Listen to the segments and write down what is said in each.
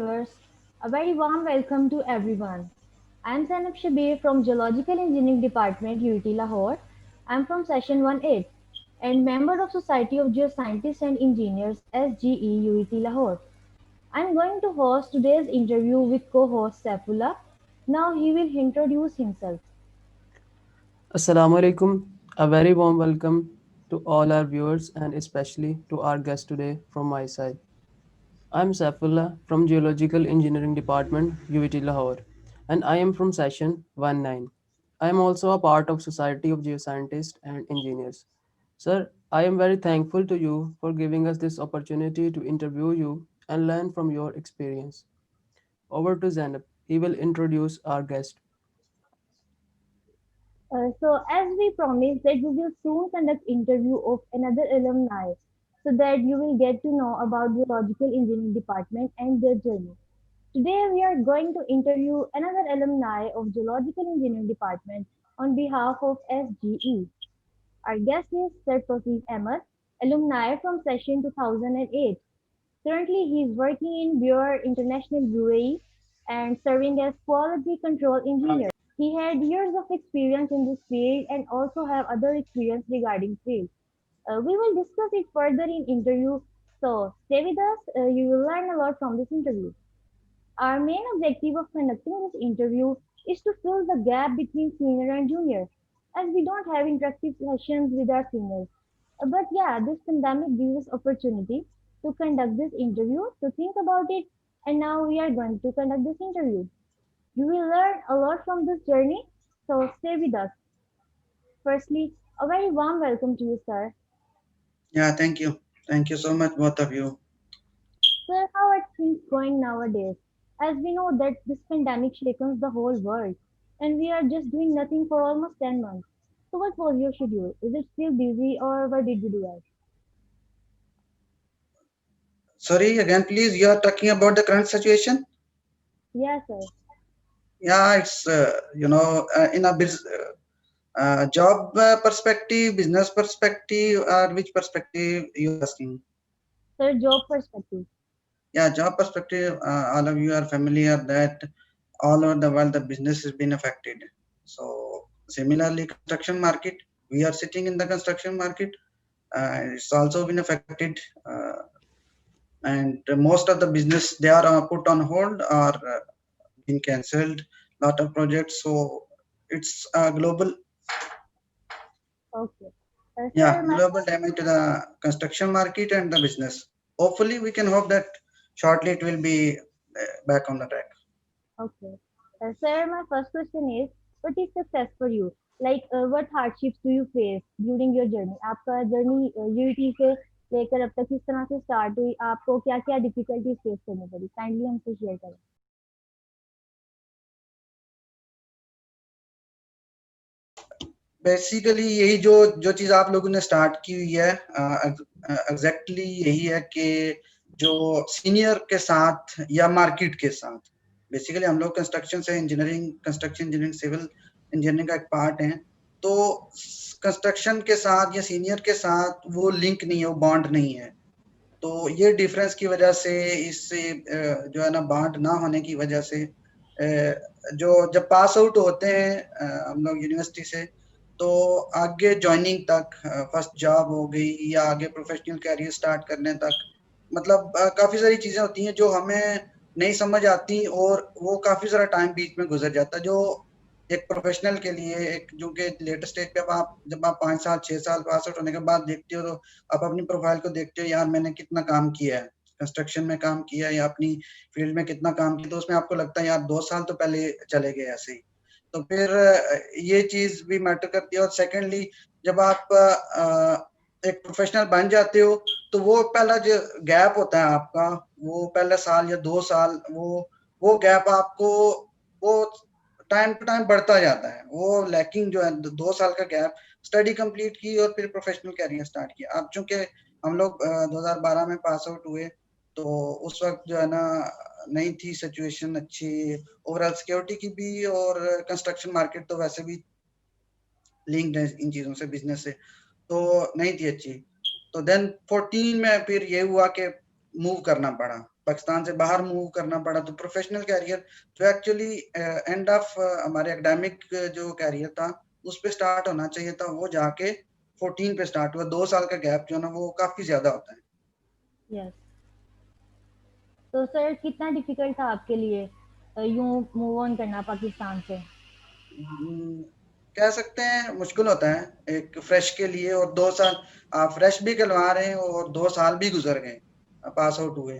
viewers. A very warm welcome to everyone. I am Zainab Shabir from Geological Engineering Department, UET Lahore. I am from Session 1A and member of Society of Geoscientists and Engineers, SGE, UET Lahore. I am going to host today's interview with co-host Saifullah. Now he will introduce himself. Assalamu alaikum. A very warm welcome to all our viewers and especially to our guest today from my side. I'm Saifullah from Geological Engineering Department, UET Lahore, and I am from session 19. I am also a part of Society of Geoscientists and Engineers. Sir, I am very thankful to you for giving us this opportunity to interview you and learn from your experience. Over to Zainab. He will introduce our guest. So as we promised that we will soon conduct interview of another alumni so that you will get to know about Geological Engineering Department and their journey. Today we are going to interview another alumni of Geological Engineering Department on behalf of SGE. Our guest is Sir Tawfiq Ahmed, alumni from session 2008. Currently he is working in Bureau International UAE and serving as quality control engineer. He had years of experience in this field and also have other experience regarding field. We will discuss it further in interview. So stay with us. You will learn a lot from this interview. Our main objective of conducting this interview is to fill the gap between senior and junior, as we don't have interactive sessions with our seniors. But yeah, this pandemic gives us opportunity to conduct this interview, to think about it, and now we are going to conduct this interview. You will learn a lot from this journey, so stay with us. Firstly, a very warm welcome to you, sir. Yeah, thank you. Thank you so much, both of you. Sir, how are things going nowadays? As we know that this pandemic shakens the whole world, and we are just doing nothing for almost 10 months. So what was your schedule? Is it still busy or what did you do at? Sorry, again, please. You are talking about the current situation. Yes, sir. Yeah, it's in a job perspective, business perspective, or which perspective you are asking? Sir, job perspective. Yeah, job perspective. All of you are familiar that all over the world the business has been affected. So similarly, construction market. We are sitting in the construction market. It's also been affected. And most of the business they are put on hold or been cancelled. Lot of projects, so it's a global, Okay. yeah, Sir, my global damage to the construction market and the business. Hopefully we can hope that shortly it will be back on the track. okay. Sir, my first question is, what is success for you? Like, what hardships do you face during your journey? आपका journey UT से लेकर अब तक किस तरह से start हुई? आपको क्या क्या डिफिकल्टीज फेस करनी पड़ी? काइंडली हमसे शेयर करें. बेसिकली यही जो जो चीज आप लोगों ने स्टार्ट की हुई है, एग्जैक्टली यही है कि जो सीनियर के साथ या मार्केट के साथ, बेसिकली हम लोग कंस्ट्रक्शन से engineering, construction engineering, civil engineering का एक पार्ट है, तो कंस्ट्रक्शन के साथ या सीनियर के साथ वो लिंक नहीं है, वो बॉन्ड नहीं है। तो ये डिफरेंस की वजह से इससे जो है ना बांट ना होने की वजह से जो जब पास आउट होते हैं हम लोग यूनिवर्सिटी से, तो आगे जॉइनिंग तक, फर्स्ट जॉब हो गई या आगे प्रोफेशनल कैरियर स्टार्ट करने तक, मतलब काफी सारी चीजें होती हैं जो हमें नहीं समझ आती और वो काफी सारा टाइम बीच में गुजर जाता है। जो एक प्रोफेशनल के लिए एक जो कि लेटर स्टेज पे आप जब आप 5 साल 6 साल पास आउट होने के बाद देखते हो, तो आप अपनी प्रोफाइल को देखते हो, यार मैंने कितना काम किया है, कंस्ट्रक्शन में काम किया है या अपनी फील्ड में कितना काम किया, तो उसमें आपको लगता है यार 2 साल तो पहले चले गए ऐसे ही। तो फिर ये चीज भी मैटर करती है। और सेकेंडली जब आप एक प्रोफेशनल बन जाते हो, तो वो पहला जो गैप होता है आपका, वो पहला साल या 2 साल, वो गैप आपको वो टाइम टू टाइम बढ़ता जाता है। वो लैकिंग जो है 2 साल का गैप, स्टडी कंप्लीट की और फिर प्रोफेशनल कैरियर स्टार्ट किया। अब चूंकि हम लोग 2012 में पास आउट हुए, तो उस वक्त जो है ना नहीं थी सिचुएशन अच्छी ओवरऑल सिक्योरिटी की भी, और कंस्ट्रक्शन मार्केट तो वैसे भी लिंक्ड है इन चीजों से, बिजनेस से, तो नहीं थी अच्छी। तो देन 14 में फिर ये हुआ कि मूव करना पड़ा। पाकिस्तान से बाहर मूव करना पड़ा। तो प्रोफेशनल कैरियर जो एक्चुअली एंड ऑफ हमारे एकेडमिक जो कैरियर था उस पे स्टार्ट होना चाहिए था, वो जाके 14 पे स्टार्ट हुआ। 2 साल का गैप जो है ना वो काफी ज्यादा होता है। यस। तो सर कितना डिफिकल्ट था आपके लिए यूं मूव ऑन करना पाकिस्तान से? कह सकते हैं मुश्किल होता है एक फ्रेश के लिए, और 2 साल आप फ्रेश भी करवा रहे हैं और 2 साल भी गुजर गए, पास आउट हुए,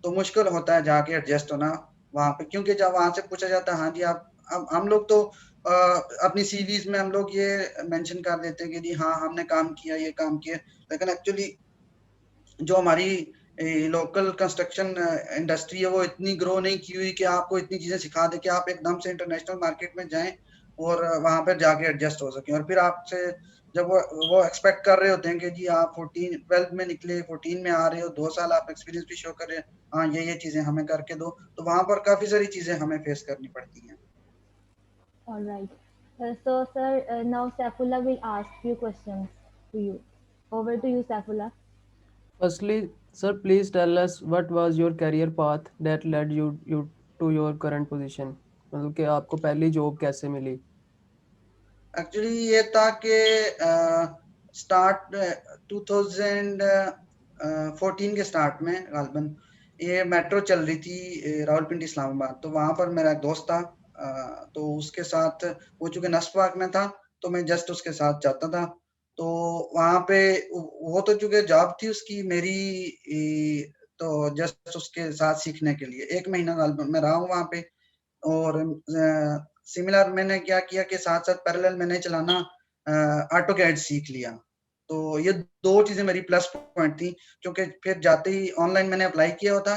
तो मुश्किल होता है जाके एडजस्ट होना वहां पे। क्योंकि जब वहां से पूछा जाता है हाँ जी आप, हम लोग तो अपनी सीवीज में हम लोग ये मेंशन कर देते हैं कि जी हाँ हमने काम किया, ये काम किया, लेकिन एक्चुअली जो हमारी लोकल कंस्ट्रक्शन इंडस्ट्री है वो इतनी ग्रो नहीं की हुई कि आपको इतनी चीजें सिखा दे कि आप एकदम से इंटरनेशनल मार्केट में जाएं और वहां पर जाके एडजस्ट हो सकें। और फिर आपसे जब वो एक्सपेक्ट कर रहे होते हैं कि जी आप 12 में निकले, 14 में आ रहे हो, 2 साल आप एक्सपीरियंस भी शो कर रहे हैं, हाँ ये चीजें हमें करके दो, तो वहां पर काफी सारी चीजें हमें फेस करनी पड़ती हैं। All right. So, sir, now Saifullah will ask few questions to you. Over to you, Saifullah. Firstly, sir, please tell us what was your career path that led you to your current position. मतलब कि आपको पहली job कैसे मिली? Actually ये था कि start 2014 के start में गालबन ये मेट्रो चल रही थी रावलपिंडी इस्लामाबाद, तो वहां पर मेरा एक दोस्त था, तो उसके साथ वो चूंकि नस्फ पार्क में था तो मैं जस्ट उसके साथ जाता था। तो वहां पे वो तो चूंकि जॉब थी उसकी, मेरी तो जस्ट उसके साथ सीखने के लिए 1 महीना गालबन मैं रहा हूँ वहां पे। और सिमिलर मैंने क्या किया कि साथ साथ पैरेलल मैंने चलाना ऑटो कैड सीख लिया। तो ये 2 चीजें मेरी प्लस पॉइंट थी, क्योंकि फिर जाते ही ऑनलाइन मैंने अप्लाई किया होता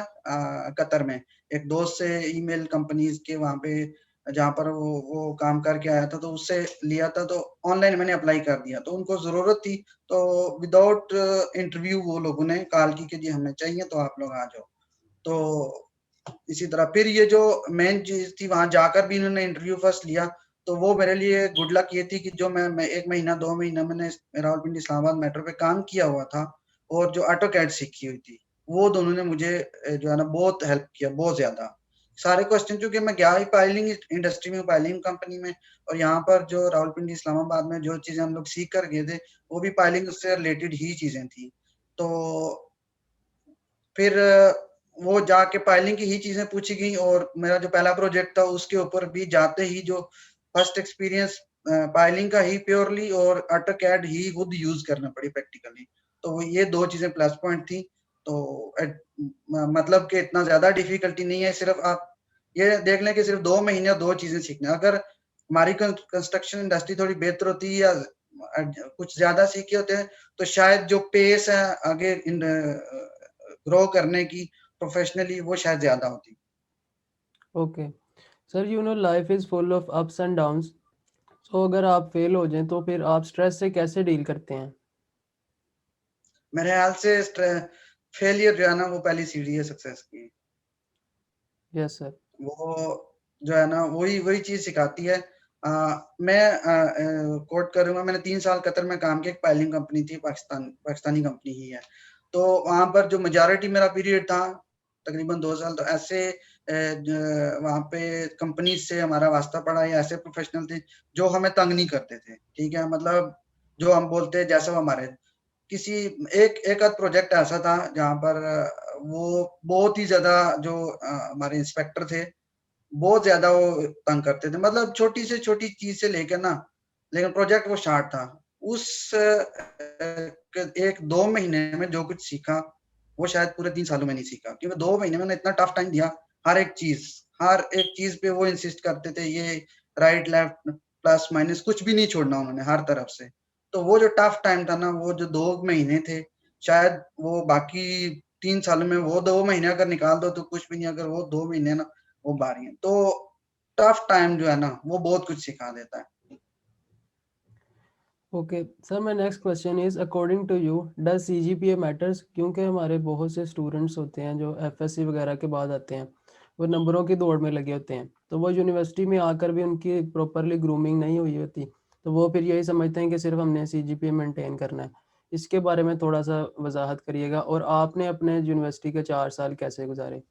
कतर में एक दोस्त से, ईमेल कंपनीज के वहां पे जहाँ पर वो काम करके आया था, तो उससे लिया था, तो ऑनलाइन मैंने अप्लाई कर दिया। तो उनको जरूरत थी, तो विदाउट इंटरव्यू वो लोगों ने कॉल की कि जी हमें चाहिए तो आप लोग आ जाओ। तो इसी तरह फिर ये जो मेन चीज थी, वहां जाकर भी इन्होंने इंटरव्यू फर्स्ट लिया, तो वो मेरे लिए गुड लक ये थी कि जो मैं 1 महीना 2 महीना मैंने रावलपिंडी इस्लामाबाद मेट्रो पे काम किया हुआ था और जो ऑटो कैड सीखी हुई थी, वो दोनों ने मुझे जो है ना बहुत हेल्प किया, बहुत ज्यादा। सारे क्वेश्चन, चूंकि मैं गया ही पायलिंग इंडस्ट्री में, पायलिंग कंपनी में, और यहाँ पर जो रावलपिंडी इस्लामाबाद में जो चीजें हम लोग सीख कर गए थे वो भी पायलिंग से रिलेटेड ही चीजें थी। तो फिर वो जाके पायलिंग की ही चीजें पूछी गई, और मेरा जो पहला प्रोजेक्ट था उसके ऊपर भी जाते ही जो फर्स्ट एक्सपीरियंस पायलिंग का ही प्योरली और ऑटोकैड ही खुद यूज करना पड़ी प्रैक्टिकली। तो ये 2 चीजें प्लस पॉइंट थी। तो मतलब कि इतना ज्यादा डिफिकल्टी नहीं है, सिर्फ आप ये देख लें कि सिर्फ 2 महीने 2 चीजें सीखना। अगर हमारी कंस्ट्रक्शन इंडस्ट्री थोड़ी बेहतर होती या कुछ ज्यादा सीखे होते हैं तो शायद जो पेस है आगे ग्रो करने की प्रोफेशनली वो शायद ज्यादा होती। Okay sir, life is full of ups and downs. तो अगर आप फेल हो जाएं तो फिर आप स्ट्रेस से कैसे डील करते हैं? मेरे ख्याल से फेलियर जो है ना वो पहली सीढ़ी है सक्सेस की। Yes sir. वो जो है ना वही वही चीज सिखाती है। मैं कोट करूंगा, मैंने 3 साल कतर में काम किया, एक पायलिंग कंपनी थी, पाकिस्तानी कंपनी ही है। तो वहां पर जो मेजोरिटी मेरा पीरियड था तकरीबन 2 साल, तो ऐसे वहां पे कंपनी से हमारा वास्ता पड़ा, या ऐसे प्रोफेशनल थे जो हमें तंग नहीं करते थे, ठीक है, मतलब जो हम बोलते हैं जैसा वो हमारे किसी एक आध प्रोजेक्ट ऐसा था जहां पर वो बहुत ही ज्यादा जो हमारे इंस्पेक्टर थे बहुत ज्यादा वो तंग करते थे, मतलब छोटी से छोटी चीज से लेकर ना, लेकिन प्रोजेक्ट वो स्टार्ट था। उस 1-2 महीने में जो कुछ सीखा वो शायद पूरे 3 सालों में नहीं सीखा, क्योंकि 2 महीने में इतना टफ टाइम दिया। हर एक चीज पे वो इंसिस्ट करते थे, ये राइट लेफ्ट प्लस माइनस कुछ भी नहीं छोड़ना उन्होंने हर तरफ से। तो वो जो टफ टाइम था ना, वो जो 2 महीने थे, शायद वो बाकी 3 सालों में वो 2 महीने अगर निकाल दो तो कुछ भी नहीं, अगर वो 2 महीने ना वो बारी है, तो टफ टाइम जो है ना वो बहुत कुछ सिखा देता है। Okay sir, my next question is according to you does CGPA matters? क्योंकि हमारे बहुत से स्टूडेंट्स होते हैं जो एफएससी वगैरह के बाद आते हैं, वो नंबरों की दौड़ में लगे होते हैं, तो वो यूनिवर्सिटी में आकर भी उनकी प्रॉपरली ग्रूमिंग नहीं हुई होती, तो वो फिर यही समझते हैं कि सिर्फ हमने सीजीपीए मेंटेन करना है। इसके बारे में थोड़ा सा वजाहत करिएगा, और आपने अपने यूनिवर्सिटी के 4 साल कैसे गुजारे?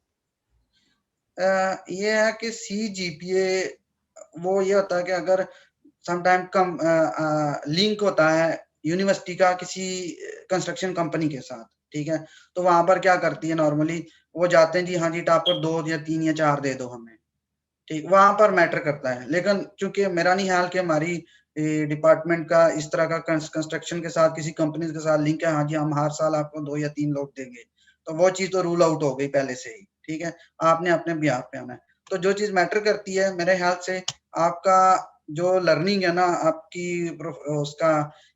ये है कि CGPA वो ये होता है कि अगर समटाइम कम लिंक होता है यूनिवर्सिटी का किसी कंस्ट्रक्शन कंपनी के साथ, ठीक है, तो वहां पर क्या करती है नॉर्मली, वो जाते हैं जी हाँ जी टॉपर 2 या 3 या 4 दे दो हमें, ठीक, वहां पर मैटर करता है। लेकिन चूंकि मेरा नहीं ख्याल कि हमारी डिपार्टमेंट का इस तरह का कंस्ट्रक्शन के साथ किसी कंपनी के साथ लिंक है, हाँ जी हम हर साल आपको 2 या 3 लोग देंगे, तो वो चीज तो रूल आउट हो गई पहले से ही, ठीक है, आपने अपने बिहाफ पे आना है। तो जो चीज मैटर करती है मेरे ख्याल से, आपका जो लर्निंग है ना, आपकी उसका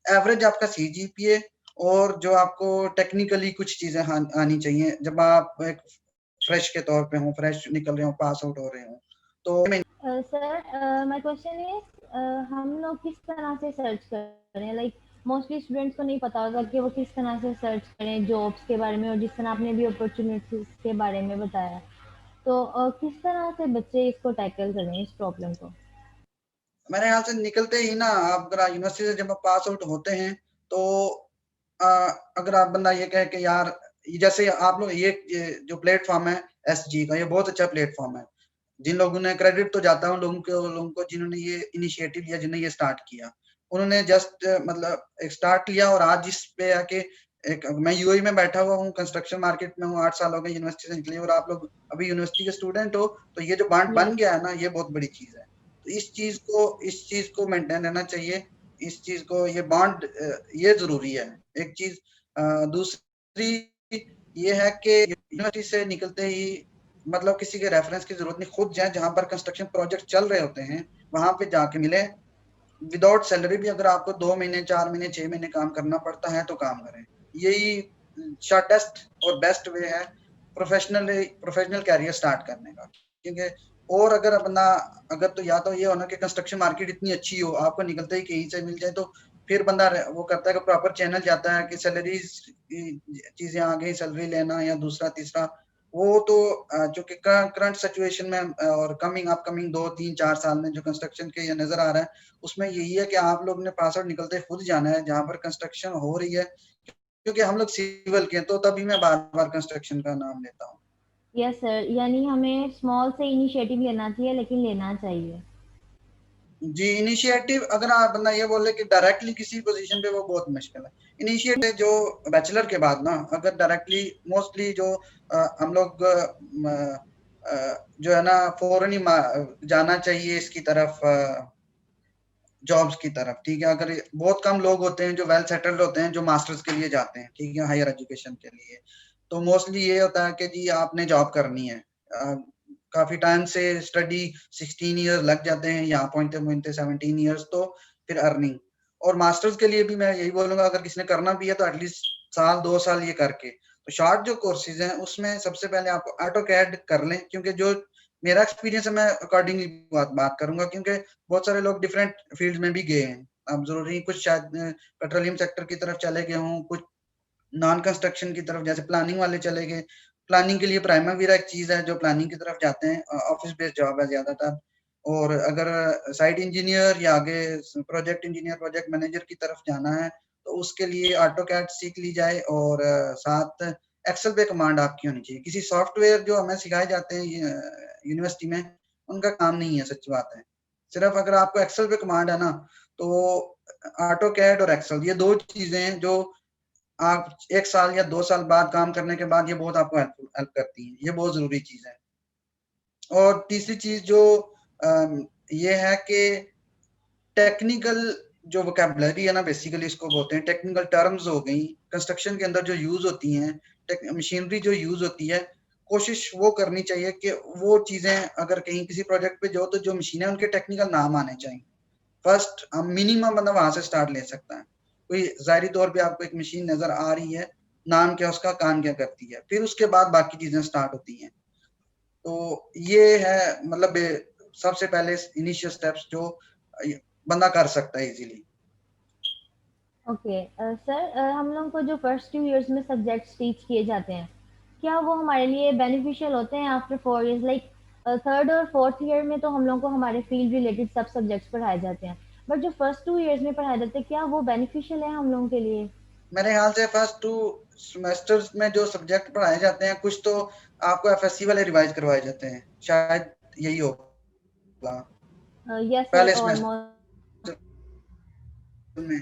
एवरेज आपका CGPA, और जो आपको टेक्निकली कुछ चीजें आनी चाहिए जब आप एक फ्रेश के तौर पे हो, फ्रेश निकल रहे हो, पास आउट हो रहे हो, तो सर माय क्वेश्चन इज हम लोग किस तरह से सर्च करें, लाइक मोस्टली स्टूडेंट्स को नहीं पता होगा कि वो किस तरह से सर्च करें जॉब्स के बारे में, और जिस तरह आपने भी अपॉर्चुनिटीज के बारे में बताया, तो किस तरह से बच्चे इसको टैकल करें इस प्रॉब्लम को? मेरे ख्याल से निकलते ही ना, आप अगर यूनिवर्सिटी से जब आप पास आउट होते हैं तो अगर आप बंदा ये कहे कि यार, जैसे आप लोग ये जो प्लेटफॉर्म है SG का, ये बहुत अच्छा प्लेटफॉर्म है। जिन लोगों ने क्रेडिट तो जाता है उन लोगों को जिन्होंने ये इनिशिएटिव लिया, जिन्होंने ये स्टार्ट किया, उन्होंने जस्ट मतलब एक स्टार्ट लिया, और आज इस पे आके एक मैं UAE में बैठा हुआ हूँ, कंस्ट्रक्शन मार्केट में हूँ, 8 साल हो गए यूनिवर्सिटी से निकले, और आप लोग अभी यूनिवर्सिटी के स्टूडेंट हो, तो ये जो बॉन्ड यस। बन गया है ना, ये बहुत बड़ी चीज है। तो इस चीज को मेंटेन रहना चाहिए, इस चीज को, ये बॉन्ड ये जरूरी है। एक चीज दूसरी ये है कि यूनिवर्सिटी से निकलते ही मतलब किसी के रेफरेंस की जरूरत नहीं, खुद जाए जहां पर कंस्ट्रक्शन प्रोजेक्ट चल रहे होते हैं वहां पे जाके मिले, विदाउट सैलरी भी अगर आपको 2 महीने 4 महीने 6 महीने काम करना पड़ता है तो काम करें। यही शॉर्टेस्ट और बेस्ट वे है प्रोफेशनल कैरियर स्टार्ट करने का। क्योंकि और अगर अपना अगर तो या तो ये होना कि कंस्ट्रक्शन मार्केट इतनी अच्छी हो आपको निकलते ही कहीं से मिल जाए, तो फिर बंदा वो करता है कि प्रॉपर चैनल जाता है कि सैलरी चीजें आ गई, सैलरी लेना या दूसरा तीसरा, वो तो जो कि करंट सिचुएशन में और कमिंग अपकमिंग 2 3 4 साल में जो कंस्ट्रक्शन के ये नजर आ रहा है, उसमें यही है कि आप लोग ने पास आउट निकलते खुद जाना है जहां पर कंस्ट्रक्शन हो रही है। क्योंकि हम लोग सिविल के हैं, तो तभी मैं बार बार कंस्ट्रक्शन का नाम लेता हूँ। यस सर, यानी हमें स्मॉल से इनिशिएटिव लेना चाहिए, लेकिन लेना चाहिए। जी, इनिशिएटिव अगर आप बंदा ये बोले कि डायरेक्टली किसी पोजीशन पे, वो बहुत मुश्किल है। इनिशिएटिव जो बैचलर के बाद ना, अगर डायरेक्टली मोस्टली जो हम लोग जो है ना फौरन ही जाना चाहिए इसकी तरफ, जॉब्स की तरफ, ठीक है। अगर बहुत कम लोग होते हैं जो वेल सेटल्ड होते हैं जो मास्टर्स के लिए जाते हैं, ठीक है, हायर एजुकेशन के लिए, तो मोस्टली ये होता है कि जी आपने जॉब करनी है। काफी टाइम से स्टडी 16 ईयर लग जाते हैं, यहाँ पहुंचते पहुंचते 17 ईयर्स, तो फिर अर्निंग। और मास्टर्स के लिए भी मैं यही बोलूंगा, अगर किसी ने करना भी है तो एटलीस्ट साल 2 साल ये करके, तो शॉर्ट जो कोर्सेज हैं उसमें सबसे पहले आप ऑटो कैड कर लें। क्योंकि जो मेरा एक्सपीरियंस है मैं अकॉर्डिंगली बात करूंगा, क्योंकि बहुत सारे लोग डिफरेंट फील्ड में भी गए हैं। अब जरूरी कुछ शायद पेट्रोलियम सेक्टर की तरफ चले गए हों, कुछ नॉन कंस्ट्रक्शन की तरफ जैसे प्लानिंग वाले चले गए। प्लानिंग के लिए प्राइमवीरा एक चीज है जो प्लानिंग की तरफ जाते हैं, ऑफिस बेस्ड जॉब है ज्यादातर। और अगर साइट इंजीनियर या आगे प्रोजेक्ट इंजीनियर प्रोजेक्ट मैनेजर की तरफ जाना है, तो उसके लिए ऑटो कैड सीख ली जाए, और साथ एक्सेल पे कमांड आपकी होनी चाहिए। किसी सॉफ्टवेयर जो हमें सिखाए जाते हैं यूनिवर्सिटी में, उनका काम नहीं है, सच बात है। सिर्फ अगर आपको एक्सेल पे कमांड है ना, तो ऑटो कैड और एक्सेल ये दो चीजें हैं जो आप 1 साल या 2 साल बाद काम करने के बाद ये बहुत आपको हेल्प करती है। ये बहुत जरूरी चीज है। और तीसरी चीज जो ये है कि टेक्निकल जो वोकैबुलरी है ना, बेसिकली इसको बोलते हैं टेक्निकल टर्म्स हो गई कंस्ट्रक्शन के अंदर जो यूज होती हैं, मशीनरी जो यूज होती है, कोशिश वो करनी चाहिए कि वो चीजें अगर कहीं किसी प्रोजेक्ट पे जो, तो जो मशीनें उनके टेक्निकल नाम आने चाहिए। फर्स्ट मिनिमम बंदा वहां से स्टार्ट ले सकता है। कोई जाहिरी तौर पे आपको एक मशीन नजर आ रही है, नाम क्या उसका, काम क्या करती है, फिर उसके बाद बाकी चीजें स्टार्ट होती हैं। तो ये है मतलब सबसे पहले इनिशियल स्टेप्स जो बंदा कर सकता है इजीली। ओके सर, हम लोग को जो फर्स्ट 2 इयर्स में सब्जेक्ट्स टीच किए जाते हैं, क्या वो हमारे लिए बेनिफिशियल होते हैं आफ्टर 4 इयर्स? लाइक थर्ड और फोर्थ ईयर में तो हम लोग को हमारे फील्ड रिलेटेड सब सब्जेक्ट्स पढ़ाए जाते हैं, बट जो फर्स्ट 2 इयर्स में पढ़ाए जाते हैं, क्या वो बेनिफिशियल है हम लोगों के लिए? मेरे ख्याल से फर्स्ट 2 सेमेस्टर्स में जो सब्जेक्ट पढ़ाए जाते हैं, कुछ तो आपको एफएससी वाले रिवाइज करवाए जाते हैं, शायद यही होगा Yes, sir, पहले almost. सेमेस्टर में।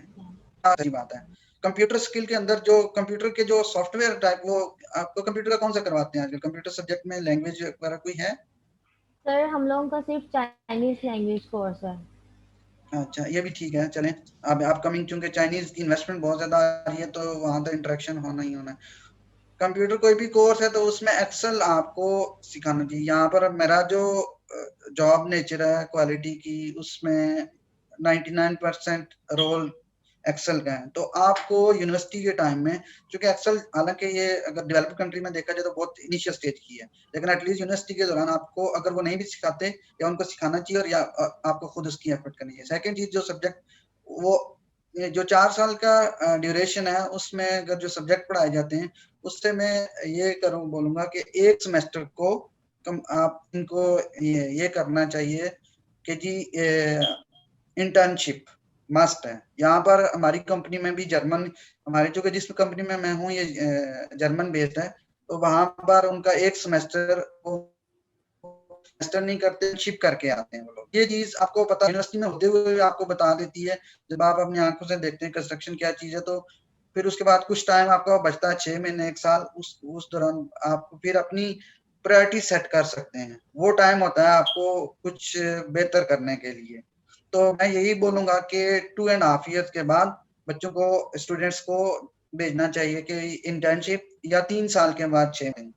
हाँ, सही बात है। कंप्यूटर स्किल के अंदर जो कंप्यूटर के जो सॉफ्टवेयर टाइप, वो आपको कंप्यूटर का कौन सा करवाते हैं आजकल? कंप्यूटर सब्जेक्ट में लैंग्वेज वगैरह कोई है? सर हम लोगों का सिर्फ चाइनीज लैंग्वेज कोर्स है। अच्छा, ये भी ठीक है, चलें। अब अपकमिंग चूंकि चाइनीज की इन्वेस्टमेंट बहुत ज्यादा आ रही है, तो वहां तो इंटरेक्शन होना ही होना है। कंप्यूटर कोई भी कोर्स है तो उसमें एक्सेल आपको सिखाना चाहिए। यहाँ पर मेरा जो जॉब नेचर है क्वालिटी की, उसमें 99% रोल एक्सेल का है। तो आपको यूनिवर्सिटी के टाइम में, क्योंकि एक्सेल हालांकि ये अगर डेवलप्ड कंट्री में देखा जाए तो बहुत इनिशियल स्टेज की है, लेकिन एटलीस्ट यूनिवर्सिटी के दौरान आपको अगर वो नहीं भी सिखाते, या उनको सिखाना चाहिए, और या आपको खुद उसकी एफर्ट करनी है। सेकंड चीज, जो सब्जेक्ट वो ये जो 4 साल का ड्यूरेशन है, उसमें अगर जो सब्जेक्ट पढ़ाए जाते हैं, उससे मैं ये बोलूंगा कि एक सेमेस्टर को आप इनको ये करना चाहिए कि जी इंटर्नशिप मस्ट है। यहाँ पर हमारी कंपनी में भी जर्मन, हमारी जो जिस कंपनी में मैं हूँ ये जर्मन बेस्ड है, तो वहां पर उनका एक सेमेस्टर नहीं करते, शिप करके आते हैं वो लोग। ये चीज आपको पता यूनिवर्सिटी में होते हुए आपको बता देती है, जब आप अपनी आंखों से देखते हैं कंस्ट्रक्शन क्या चीज है। तो फिर उसके बाद कुछ टाइम आपका बचता है, 6 महीने 1 साल, उस दौरान आप फिर अपनी प्रायोरिटी सेट कर सकते हैं। वो टाइम होता है आपको कुछ बेहतर करने के लिए। तो मैं यही बोलूंगा कि 2.5 ईयर्स के बाद बच्चों को, स्टूडेंट्स को भेजना चाहिए कि इंटर्नशिप, या 3 साल के बाद 6 महीने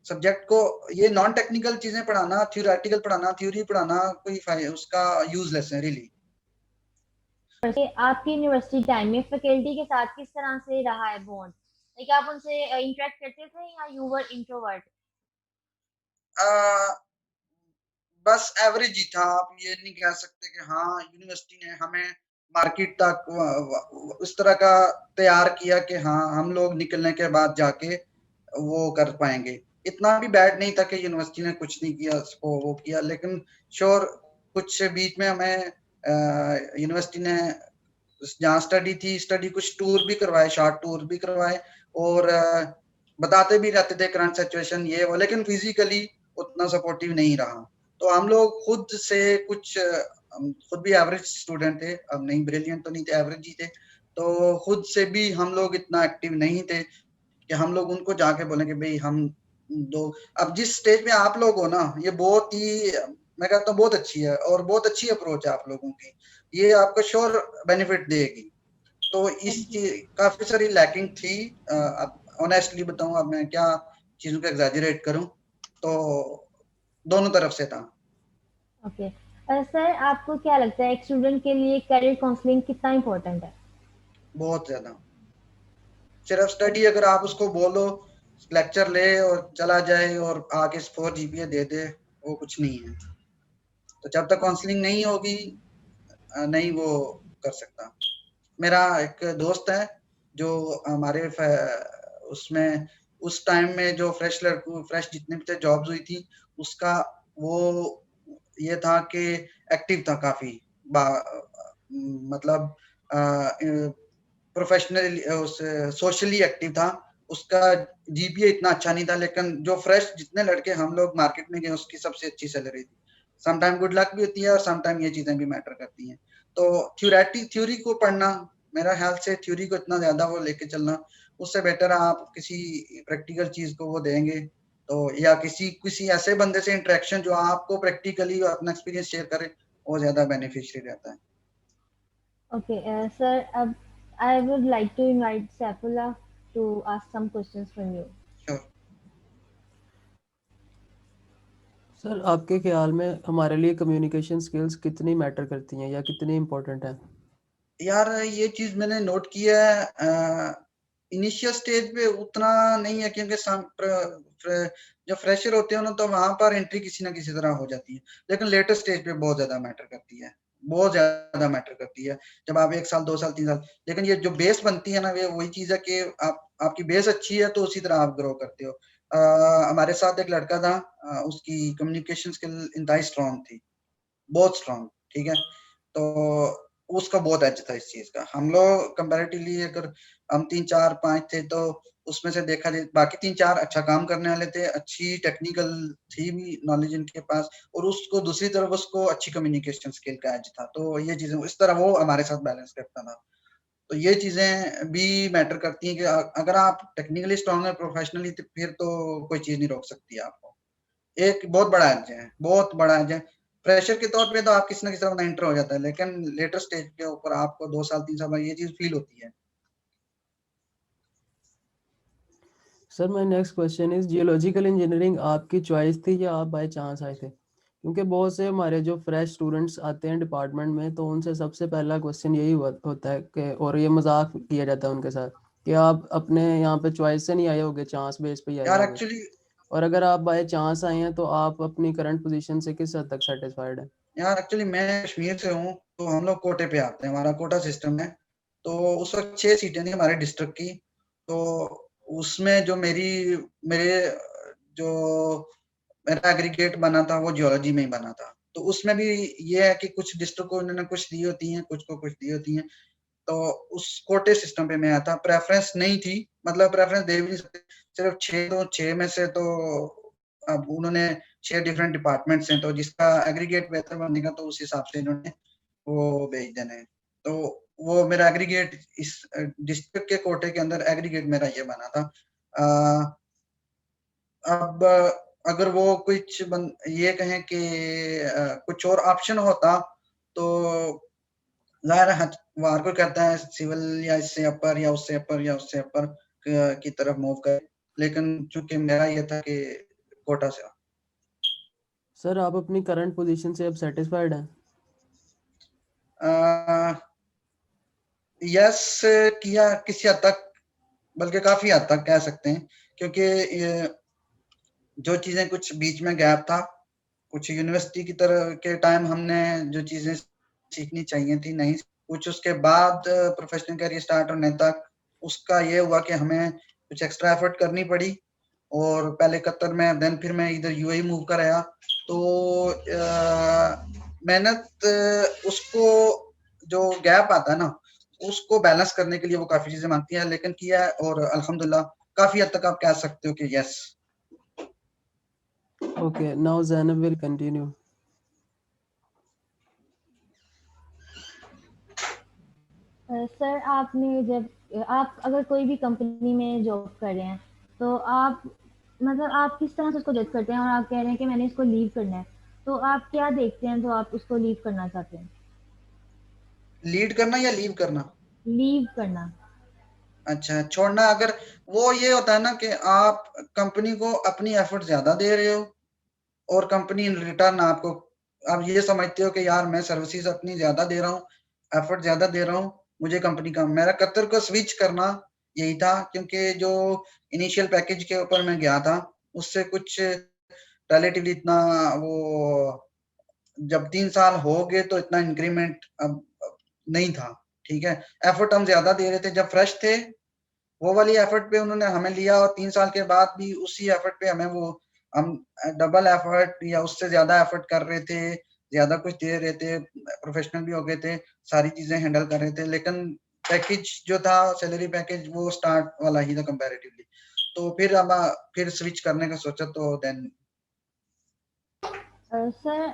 सब्जेक्ट को। ये नॉन टेक्निकल चीजें पढ़ाना, थ्योरेटिकल पढ़ाना, थ्योरी पढ़ाना कोई उसका यूजलेस है रियली। वैसे आपकी यूनिवर्सिटी टाइम में फैकल्टी के साथ किस तरह से रहा है बॉन्ड? लाइक आप उनसे इंटरेक्ट करते थे या यू वर इंट्रोवर्ट? बस एवरेज ही था। आप ये नहीं कह सकते कि हाँ यूनिवर्सिटी ने हमें मार्केट तक उस तरह का तैयार किया कि हाँ हम लोग निकलने के बाद जाके वो कर पाएंगे। इतना भी बैड नहीं था कि यूनिवर्सिटी ने कुछ नहीं किया, उसको वो किया। लेकिन श्योर कुछ बीच में हमें यूनिवर्सिटी ने जहाँ स्टडी थी, स्टडी कुछ टूर भी करवाए, शॉर्ट टूर भी करवाए, और बताते भी रहते थे करंट सिचुएशन ये वो, लेकिन फिजिकली उतना सपोर्टिव नहीं रहा। तो हम लोग खुद से कुछ हम खुद भी एवरेज स्टूडेंट थे, अब नहीं ब्रिलियंट तो नहीं थे, एवरेज ही थे। तो खुद से भी हम लोग इतना एक्टिव नहीं थे कि हम लोग उनको जाके बोले कि भाई हम दो। अब जिस स्टेज पे आप लोग हो ना, ये बहुत ही, मैं कहता हूँ बहुत अच्छी है, और बहुत अच्छी अप्रोच है आप लोगों की। ये आपको श्योर बेनिफिट देगी। तो इस काफी सारी लैकिंग थी। अब ऑनेस्टली बताऊं, अब मैं क्या चीजों को एग्जैजरेट करूं, तो दोनों तरफ से था। ओके सर, आपको क्या लगता है एक स्टूडेंट के लिए करियर काउंसलिंग कितना इम्पोर्टेंट है? बहुत ज्यादा। सिर्फ स्टडी अगर आप उसको बोलो, लेक्चर ले और चला जाए और आगे 4 जीपीए दे दे, वो कुछ नहीं है। तो जब तक काउंसलिंग नहीं होगी, नहीं वो कर सकता। मेरा एक दोस्त है जो हमारे उसमें उस टाइम में जो फ्रेश जितने भी थे जॉब्स हुई थी, उसका वो ये था कि एक्टिव था काफी, मतलब प्रोफेशनली सोशली एक्टिव था। उसका जीपीए इतना अच्छा नहीं था, लेकिन जो फ्रेश जितने लड़के हम लोग मार्केट में गए, उसकी सबसे अच्छी सैलरी थी। समटाइम गुड लक भी होती है, और समटाइम ये चीजें भी मैटर करती हैं। तो थ्योरी को पढ़ना, मेरा ख्याल से थ्योरी को इतना ज्यादा वो लेके चलना, उससे बेटर आप किसी प्रैक्टिकल चीज को वो देंगे, तो या किसी किसी ऐसे बंदे से इंटरेक्शन जो आपको प्रैक्टिकली अपना एक्सपीरियंस शेयर करे, वो ज्यादा बेनिफिशियरी रहता है। ओके सर, अब I would like to invite Saifullah to ask some questions from you. Sure. Sir, आपके ख्याल में हमारे लिए कम्युनिकेशन स्किल्स कितनी मैटर करती हैं या कितनी इम्पोर्टेंट है? यार ये चीज मैंने नोट किया है, इनिशियल स्टेज पे उतना नहीं है, क्योंकि जब फ्रेशर होते हो ना, तो वहां पर एंट्री किसी ना किसी तरह हो जाती है। लेकिन लेटेस्ट स्टेज पे बहुत ज्यादा मैटर करती है, बहुत ज्यादा मैटर करती है। जब आप 1 साल 2 साल 3 साल, लेकिन ये जो बेस बनती है ना, वे वही चीज है कि आप आपकी बेस अच्छी है तो उसी तरह आप ग्रो करते हो। हमारे साथ एक लड़का था, उसकी कम्युनिकेशन स्किल इंतहाई स्ट्रांग थी, बहुत स्ट्रांग। ठीक है, तो उसका बहुत एज था इस चीज का। हम लोग कंपैरेटिवली अगर हम 3 4 5 थे तो उसमें से देखा जाए बाकी 3 4 अच्छा काम करने वाले थे, अच्छी टेक्निकल थी भी नॉलेज इनके पास, और उसको दूसरी तरफ उसको अच्छी कम्युनिकेशन स्किल का एज था। तो ये चीजें इस तरह वो हमारे साथ बैलेंस करता था। तो ये चीजें भी मैटर करती हैं कि अगर आप टेक्निकली स्ट्रांग है, प्रोफेशनली, तो फिर तो कोई चीज नहीं रोक सकती आपको। एक बहुत बड़ा एज है, बहुत बड़ा एज है। फ्रेशर के तौर पे तो आप किसी ना किसी तरह एंटर हो जाता है, लेकिन लेटर स्टेज के ऊपर आपको 2 साल 3 साल बाद ये चीज फील होती है। Sir my next question is geological engineering आपकी चॉइस थी या आप बाय चांस आए थे? क्योंकि बहुत से हमारे जो फ्रेश स्टूडेंट्स आते हैं डिपार्टमेंट में तो उनसे सबसे पहला क्वेश्चन यही होता है कि, और ये मजाक किया जाता है उनके साथ, कि आप अपने यहाँ पे चॉइस से नहीं आए होगे, चांस बेस पे ही आए यार होगे। एक्चुअली और अगर आप बाय चांस आए हैं तो आप अपनी करंट पोजीशन से किस हद तक सेटिस्फाइड हैं? यार एक्चुअली मैं कश्मीर से हूँ, तो हम लोग कोटे पे आते हैं, हमारा कोटा सिस्टम है। तो उस वक्त 6 सीटें थी हमारे डिस्ट्रिक्ट की। तो उसमें जो मेरे जो मेरा एग्रीगेट बना था वो जियोलॉजी में ही बना था। तो उसमें भी ये है कि कुछ डिस्ट्रिक्ट को उन्होंने कुछ दी होती हैं, कुछ को कुछ दी होती हैं। तो उस कोटे सिस्टम पे मैं आया था, प्रेफरेंस नहीं थी, मतलब प्रेफरेंस दे भी नहीं सकते। सिर्फ 6 में से तो अब उन्होंने 6 डिफरेंट डिपार्टमेंट्स हैं, तो जिसका एग्रीगेट बेहतर बनेगा तो उस हिसाब से इन्होंने वो भेज देने हैं। तो वो मेरा एग्रीगेट इस डिस्ट्रिक्ट के कोटे के अंदर एग्रीगेट मेरा ये बना था। अब अगर वो ये कहें कि कुछ और ऑप्शन होता तो ज़ाहिर है वार को कहता है सिविल या इससे अपर या उससे अपर या उससे अपर की तरफ मूव करे, लेकिन चूंकि मेरा ये था कि कोटा से। सर आप अपनी करंट पोजीशन से अब सेटिस्फाइड हैं? यस किया किसी हद तक, बल्कि काफी हद तक कह सकते हैं, क्योंकि जो चीजें कुछ बीच में गैप था, कुछ यूनिवर्सिटी की तरह के टाइम हमने जो चीजें सीखनी चाहिए थी नहीं, कुछ उसके बाद प्रोफेशनल करियर स्टार्ट होने तक उसका ये हुआ कि हमें कुछ एक्स्ट्रा एफर्ट करनी पड़ी। और पहले कतर में, देन फिर मैं इधर यूएई मूव कर आया। तो मेहनत उसको जो गैप आता है ना, उसको बैलेंस करने के लिए वो काफी चीजें मांगती है, लेकिन किया है और अल्हम्दुलिल्लाह काफी हद तक आप कह सकते हो कि yes. Okay, now Zainab will continue. Sir आपने जब आप अगर कोई भी कंपनी में जॉब कर रहे हैं तो आप मतलब आप किस तरह से उसको जज करते हैं और आप कह रहे हैं कि मैंने इसको लीव करना है, तो आप क्या देखते हैं तो आप उसको लीव करना चाहते हैं? लीड करना या लीव करना? लीव करना। अच्छा, छोड़ना। अगर वो ये होता है ना कि आप कंपनी को अपनी एफर्ट ज्यादा दे रहे हो और कंपनी इन रिटर्न आपको, आप ये समझते हो कि यार मैं सर्विसेज अपनी ज्यादा दे रहा हूँ, एफर्ट ज्यादा दे रहा हूँ, मुझे कंपनी का, मेरा कतर को स्विच करना यही था। क्योंकि जो इनिशियल पैकेज के ऊपर मैं गया था उससे कुछ रिलेटिवली इतना वो, जब 3 साल हो गए तो इतना इंक्रीमेंट अब नहीं था। ठीक है, एफर्ट हम ज्यादा दे रहे थे जब फ्रेश थे, वो वाली एफर्ट पे उन्होंने हमें लिया, और 3 साल के बाद भी उसी एफर्ट पे हमें वो, हम डबल एफर्ट या उससे ज्यादा एफर्ट कर रहे थे, ज्यादा कुछ दे रहे थे, प्रोफेशनल भी हो गए थे, सारी चीजें हैंडल कर रहे थे, लेकिन पैकेज जो था, सैलरी पैकेज वो स्टार्ट वाला ही था कंपैरेटिवली। तो फिर अब फिर स्विच करने का सोचा तो देन। सर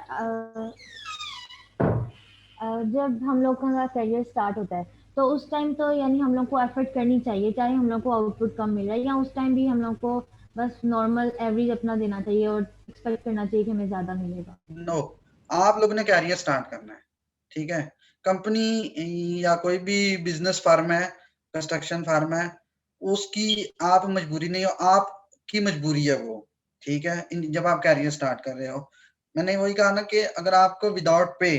जब हम लोग का करियर स्टार्ट होता है तो उस टाइम तो यानी हम लोग को एफर्ट करनी चाहिए, चाहे हम लोग को आउटपुट कम मिल रहा है, या उस टाइम भी हम लोग को बस नॉर्मल एवरेज अपना देना चाहिए और एक्सपेक्ट करना चाहिए कि हमें ज़्यादा मिलेगा? नो, आप लोगों ने कैरियर स्टार्ट करना है। ठीक है, कंपनी या कोई भी बिजनेस फर्म है, कंस्ट्रक्शन फर्म है, उसकी आप मजबूरी नहीं हो, आपकी मजबूरी है वो। ठीक है, जब आप कैरियर स्टार्ट कर रहे हो, मैंने वही कहा ना कि अगर आपको विदाउट पे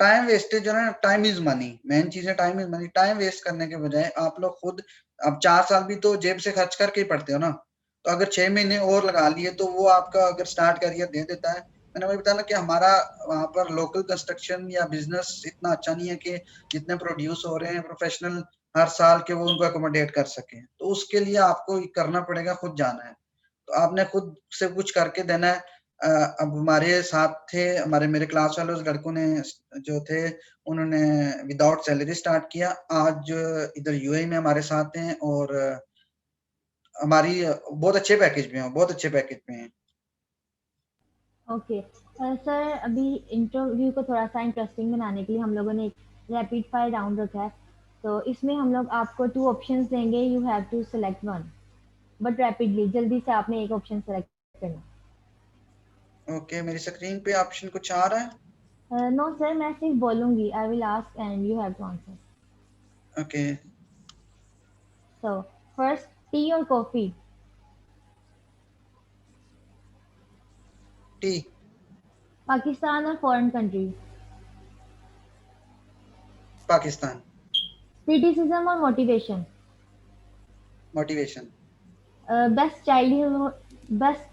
टाइम वेस्टेज जो है ना, टाइम इज मनी, मेन चीज है time is money. Time waste करने के बजाय आप लोग खुद, अब 4 साल भी तो जेब से खर्च करके ही पढ़ते हो ना, तो अगर 6 महीने और लगा लिए तो वो आपका अगर स्टार्ट करियर दे देता है। मैंने वही बताया ना कि हमारा वहाँ पर लोकल कंस्ट्रक्शन या बिजनेस इतना अच्छा नहीं है कि जितने प्रोड्यूस हो रहे हैं प्रोफेशनल हर साल के, वो उनको अकोमोडेट कर सके। तो उसके लिए आपको करना पड़ेगा, खुद जाना है, तो आपने खुद से कुछ करके देना है। अब हमारे साथ थे मेरे क्लास वाले उस लड़कों ने जो थे उन्होंने विदाउट सैलरी स्टार्ट किया। आज इधर यूएई में हमारे साथ हैं और हमारी बहुत अच्छे पैकेज में हैं। ओके सर, अभी इंटरव्यू को थोड़ा सा इंटरेस्टिंग बनाने के लिए हम लोगों ने एक रैपिड फायर राउंड रखा है। तो इसमें हम लोग आपको 2 ऑप्शंस देंगे, you have to select one, but rapidly, जल्दी से आपने एक ऑप्शन सेलेक्ट करना। ओके, मेरी स्क्रीन पे ऑप्शन कुछ आ रहा है? नो सर, मैं सिर्फ बोलूंगी, I will ask and you have to answer. Okay. So first, tea और कॉफी? टी। पाकिस्तान और फॉरेन कंट्रीज? पाकिस्तान। क्रिटिसिज्म और motivation? Motivation. Best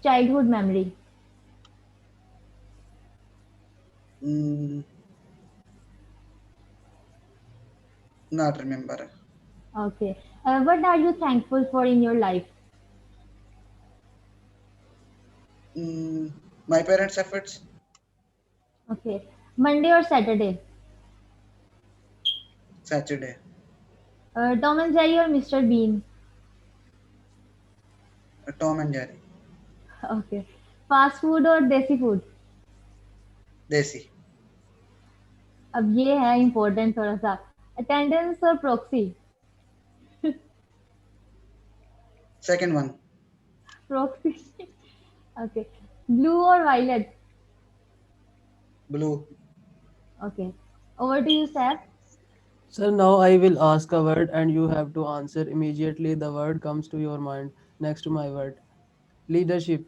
childhood memory? Not remember. Okay. What are you thankful for in your life? My parents efforts. Okay. Monday or Saturday? Saturday. Tom and Jerry or Mr. Bean? Tom and Jerry. Okay. Fast food or desi food? देसी। अब ये है important थोड़ा सा। Attendance और proxy? Second one. Proxy. Okay. Blue or violet? Blue. Okay. Over to you, Seth. Sir, now I will ask a word and you have to answer immediately. The word comes to your mind next to my word. Leadership.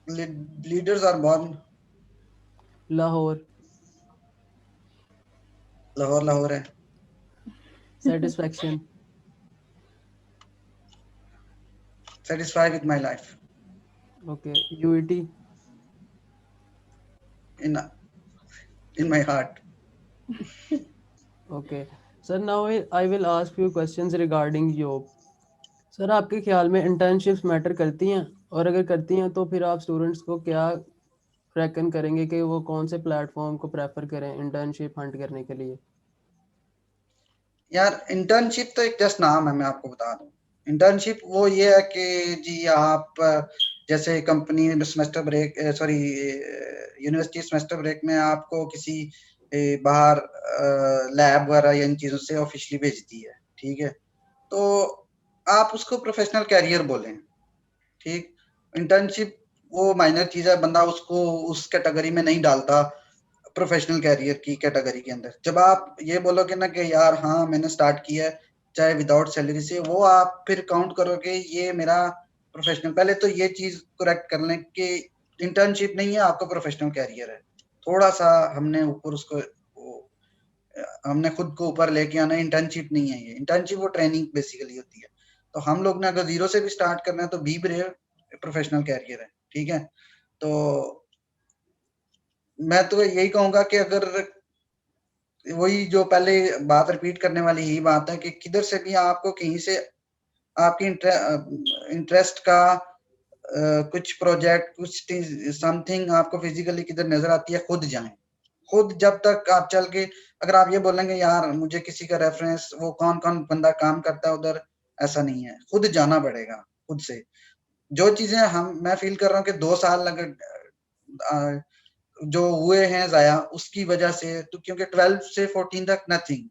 Leaders are born. Lahore. Lahore है। Satisfaction. Satisfied with my life. Okay. UET. In my heart. Okay. Sir, now I will ask few questions regarding job. Sir, आपके ख्याल में internships matter करती हैं, और अगर करती हैं तो फिर आप स्टूडेंट्स को क्या रेकन करेंगे कि वो कौन से प्लेटफॉर्म को प्रेफर करें इंटर्नशिप हंट करने के लिए? यार इंटर्नशिप तो एक जस्ट नाम है, मैं आपको बता दूं। इंटर्नशिप वो ये है कि जी आप जैसे company semester break university semester break में आपको किसी बाहर लैब वगैरह या इन चीज़ों से ऑफिशियली भेजती है, ठीक है, तो आप उसको प्रोफेशनल कैरियर बोलें, ठीक। इंटर्नशिप वो माइनर चीज़ है, बंदा उसको उस कैटेगरी में नहीं डालता प्रोफेशनल कैरियर की कैटेगरी के अंदर। जब आप ये बोलोगे ना कि यार हाँ मैंने स्टार्ट किया है चाहे विदाउट सैलरी से, वो आप फिर काउंट करोगे ये मेरा प्रोफेशनल। पहले तो ये चीज करेक्ट कर लें कि इंटर्नशिप नहीं है, आपका प्रोफेशनल कैरियर है। थोड़ा सा हमने ऊपर उसको हमने खुद को ऊपर लेके आना। इंटर्नशिप नहीं है ये, इंटर्नशिप वो ट्रेनिंग बेसिकली होती है। तो हम लोग ने अगर जीरो से भी स्टार्ट करना है तो बी ब्रेव, प्रोफेशनल कैरियर है, ठीक है। तो मैं तो यही कहूंगा कि अगर वही जो पहले बात रिपीट करने वाली यही बात है कि किधर से भी आपको कहीं से आपकी इंटरेस्ट का कुछ प्रोजेक्ट कुछ समथिंग आपको फिजिकली किधर नजर आती है, खुद जाएं। खुद जब तक आप चल के अगर आप ये बोलेंगे यार मुझे किसी का रेफरेंस, वो कौन कौन बंदा काम करता है उधर, ऐसा नहीं है, खुद जाना पड़ेगा खुद से। जो चीजें मैं फील कर रहा हूँ कि 2 साल अगर जो हुए हैं जाया उसकी वजह से, तो क्योंकि 12 से 14 तक nothing,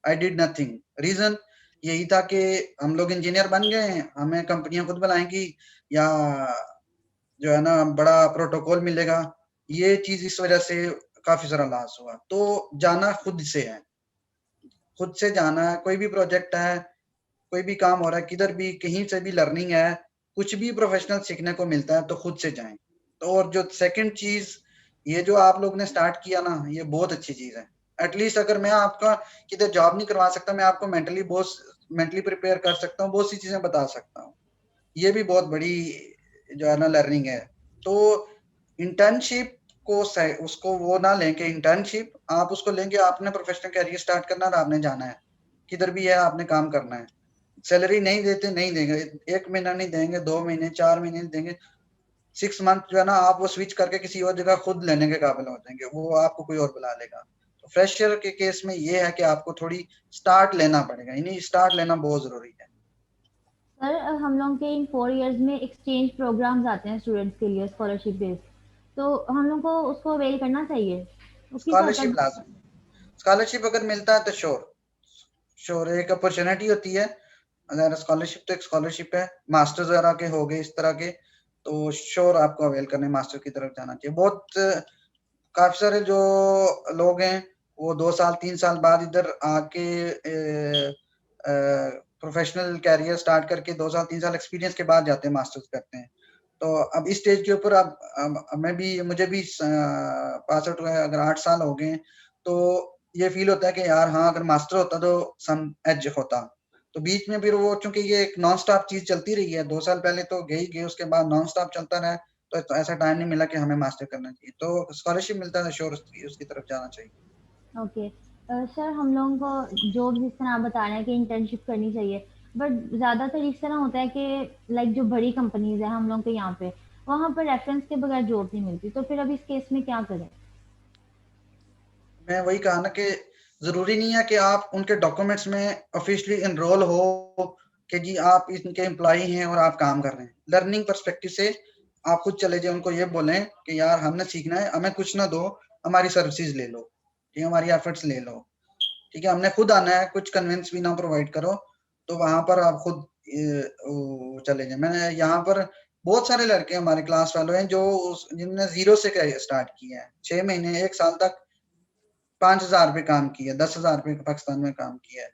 I did nothing. Reason यही था कि हम लोग इंजीनियर बन गए हैं, हमें कंपनियां खुद बुलाएंगी या जो है ना बड़ा प्रोटोकॉल मिलेगा, ये चीज इस वजह से काफी सारा लॉस हुआ। तो जाना खुद से है, खुद से जाना है। कोई भी प्रोजेक्ट है, कोई भी काम हो रहा है, किधर भी कहीं से भी लर्निंग है, कुछ भी प्रोफेशनल सीखने को मिलता है तो खुद से जाएं। तो और जो सेकंड चीज ये जो आप लोग ने स्टार्ट किया ना, ये बहुत अच्छी चीज है। एटलीस्ट अगर मैं आपका किधर जॉब नहीं करवा सकता, मैं आपको मेंटली प्रिपेयर कर सकता हूँ, बहुत सी चीजें बता सकता हूँ। ये भी बहुत बड़ी जो है ना लर्निंग है। तो इंटर्नशिप को उसको वो ना लें कि इंटर्नशिप आप उसको लेंगे, आपने प्रोफेशनल कैरियर स्टार्ट करना है, आपने जाना है किधर भी है, आपने काम करना है। सैलरी नहीं देते, नहीं देंगे, 1 महीना नहीं देंगे, 2 महीने 4 महीने नहीं देंगे, 6 मंथ जो है ना आप वो स्विच करके किसी और जगह खुद लेने के काबिल हो जाएंगे, वो आपको कोई और बुला लेगा। तो फ्रेशर के केस में ये है कि आपको थोड़ी स्टार्ट लेना पड़ेगा, यानी स्टार्ट लेना बहुत जरूरी है। सर हम लोग के इन 4 इयर्स में एक्सचेंज प्रोग्राम्स आते हैं स्टूडेंट्स के लिए स्कॉलरशिप बेस्ड, तो हम लोग को उसको अवेल करना चाहिए। वो किस हद स्कॉलरशिप तक? लाजमी, स्कॉलरशिप अगर मिलता है तो श्योर श्योर एक अपॉर्चुनिटी होती है। अगर स्कॉलरशिप तो एक स्कॉलरशिप है, मास्टर्स वगैरह के हो गए इस तरह के, तो श्योर आपको अवेल करने मास्टर की तरफ जाना चाहिए। बहुत काफी सारे जो लोग हैं वो 2 साल 3 साल बाद इधर आके प्रोफेशनल कैरियर स्टार्ट करके 2 साल 3 साल एक्सपीरियंस के बाद जाते हैं, मास्टर्स करते हैं। तो अब इस स्टेज के ऊपर अब मैं भी, मुझे भी पास आउट हुआ है, अगर 8 साल हो गए तो ये फील होता है कि यार हाँ अगर मास्टर होता तो सम एज होता। तो बीच में फिर वो, चूंकि ये एक नॉन स्टॉप चीज चलती रही है, 2 साल पहले तो गए ही गए, उसके बाद नॉन स्टॉप चलता रहा, तो ऐसा टाइम नहीं मिला कि हमें मास्टर करना चाहिए। तो स्कॉलरशिप मिलता है श्योर उसकी तरफ जाना चाहिए। ओके सर, हम लोगों को जॉब जिस तरह आप बता रहे हैं कि इंटर्नशिप करनी चाहिए, बट ज़्यादातर इस तरह होता है कि लाइक जो बड़ी कंपनीज है हम लोग के यहाँ पे, वहाँ पर रेफरेंस के बगैर जॉब नहीं मिलती, तो फिर अब इस केस में क्या करें? मैं वही कहा ना कि जरूरी नहीं है कि आप उनके डॉक्यूमेंट्स में ऑफिशियली एनरोल हो कि जी आप इनके एम्प्लॉय हैं और आप काम कर रहे हैं। लर्निंग पर्सपेक्टिव से आप खुद चले जाए, उनको ये बोलें कि यार हमने सीखना है, हमें कुछ ना दो, हमारी सर्विसेज ले लो, ठीक है, हमारी एफर्ट्स ले लो, ठीक है, हमने खुद आना है, कुछ कन्विंस भी ना प्रोवाइड करो। तो वहां पर आप खुद चले जाए। मैंने यहाँ पर बहुत सारे लड़के हमारे क्लास वालों हैं जो जिन्होंने जीरो से स्टार्ट किया है, 6 महीने 1 साल तक 5,000 पे काम किया, 10,000 पे पाकिस्तान में काम किया है,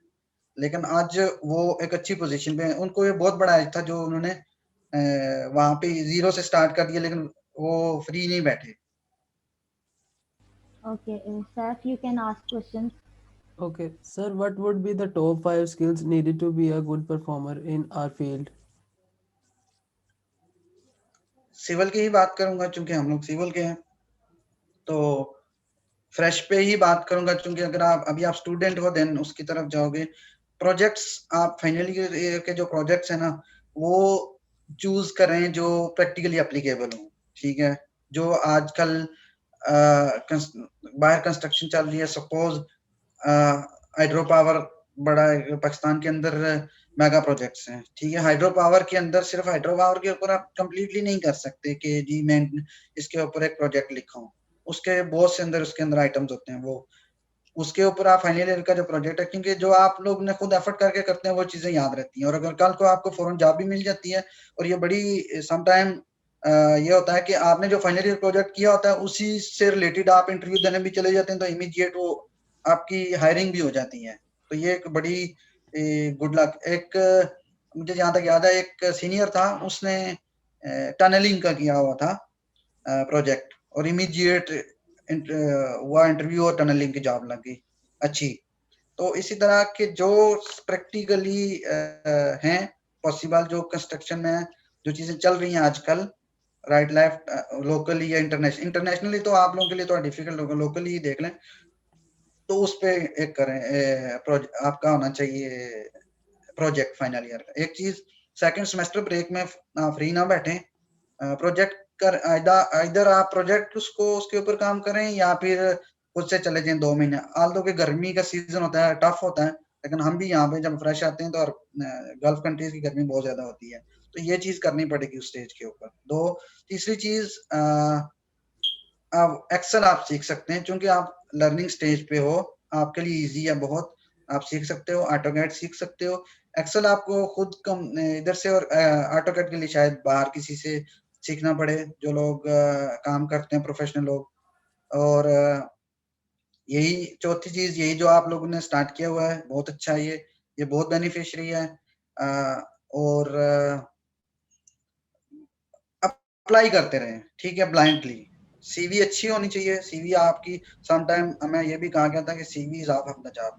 लेकिन आज वो एक अच्छी पोजीशन पे है। उनको ये बहुत बड़ा एज था जो उन्होंने वहां पे जीरो से स्टार्ट कर दिया, लेकिन वो फ्री नहीं बैठे। Okay sir, you can ask question. Okay, sir, what would be the top 5 skills needed to be a good performer in our field? Civil की ही बात करूंगा क्योंकि हम लोग सिविल के हैं, तो फ्रेश पे ही बात करूंगा क्योंकि अगर आप अभी आप स्टूडेंट हो देन उसकी तरफ जाओगे। प्रोजेक्ट्स, आप फाइनली के जो प्रोजेक्ट्स है ना वो चूज करें जो प्रैक्टिकली एप्लीकेबल हो, ठीक है। जो आजकल बाहर कंस्ट्रक्शन चल रही है, सपोज हाइड्रो पावर बड़ा पाकिस्तान के अंदर मेगा प्रोजेक्ट्स हैं, ठीक है। हाइड्रो पावर के अंदर सिर्फ हाइड्रो पावर के ऊपर आप कंप्लीटली नहीं कर सकते कि जी मैं इसके ऊपर एक प्रोजेक्ट लिखा हूँ, उसके बहुत से अंदर उसके अंदर आइटम्स होते हैं, वो उसके ऊपर आप फाइनल ईयर का जो प्रोजेक्ट है, क्योंकि जो आप लोग ने खुद एफर्ट करके करते हैं वो चीजें याद रहती हैं, और अगर कल को आपको फौरन जॉब भी मिल जाती है, और ये बड़ी सम टाइम ये होता है कि आपने जो फाइनल ईयर प्रोजेक्ट किया होता है उसी से रिलेटेड आप इंटरव्यू देने भी चले जाते हैं, तो इमीडिएट वो आपकी हायरिंग भी हो जाती है। तो ये एक बड़ी गुड लक। एक मुझे जहाँ तक याद है एक सीनियर था, उसने टनलिंग का किया हुआ था प्रोजेक्ट, और इमीडिएट हुआ इंटरव्यू और टनलिंग की जॉब लग गई अच्छी। तो इसी तरह के जो प्रैक्टिकली हैं पॉसिबल, जो कंस्ट्रक्शन में जो चीजें चल रही हैं आजकल, राइट लेफ्ट, लोकली या इंटरनेशनली तो आप लोगों के लिए तो डिफिकल्ट होगा, लोकली ही देख लें। तो उस पे एक करें, आपका होना चाहिए प्रोजेक्ट फाइनल ईयर का। एक चीज, सेकंड सेमेस्टर ब्रेक में फ्री ना बैठे, प्रोजेक्ट कर इधर आप प्रोजेक्ट उसको उसके ऊपर काम करें या फिर खुद से चले जाएं 2 महीने। आल दो कि गर्मी का सीजन होता है, टफ होता है, लेकिन हम भी यहाँ पे जब फ्रेश आते हैं तो गल्फ कंट्रीज की गर्मी बहुत ज्यादा होती है, तो ये चीज करनी पड़ेगी उस स्टेज के ऊपर। दो, तीसरी चीज, आप एक्सेल आप सीख सकते हैं क्योंकि आप लर्निंग स्टेज पे हो, आपके लिए इजी है बहुत, आप सीख सकते हो। ऑटोकैड सीख सकते हो। एक्सेल आपको खुद कम इधर से, और ऑटोकैड के लिए शायद बाहर किसी से सीखना पड़े, जो लोग काम करते हैं प्रोफेशनल लोग। और यही चौथी चीज, यही जो आप लोगों ने स्टार्ट किया हुआ है बहुत अच्छा है, ये बहुत बेनिफिशियरी है। और अप्लाई करते रहें, ठीक है, ब्लाइंडली। सीवी अच्छी होनी चाहिए, सीवी आपकी, सम टाइम हमें ये भी कहा गया था कि CV is half of the job.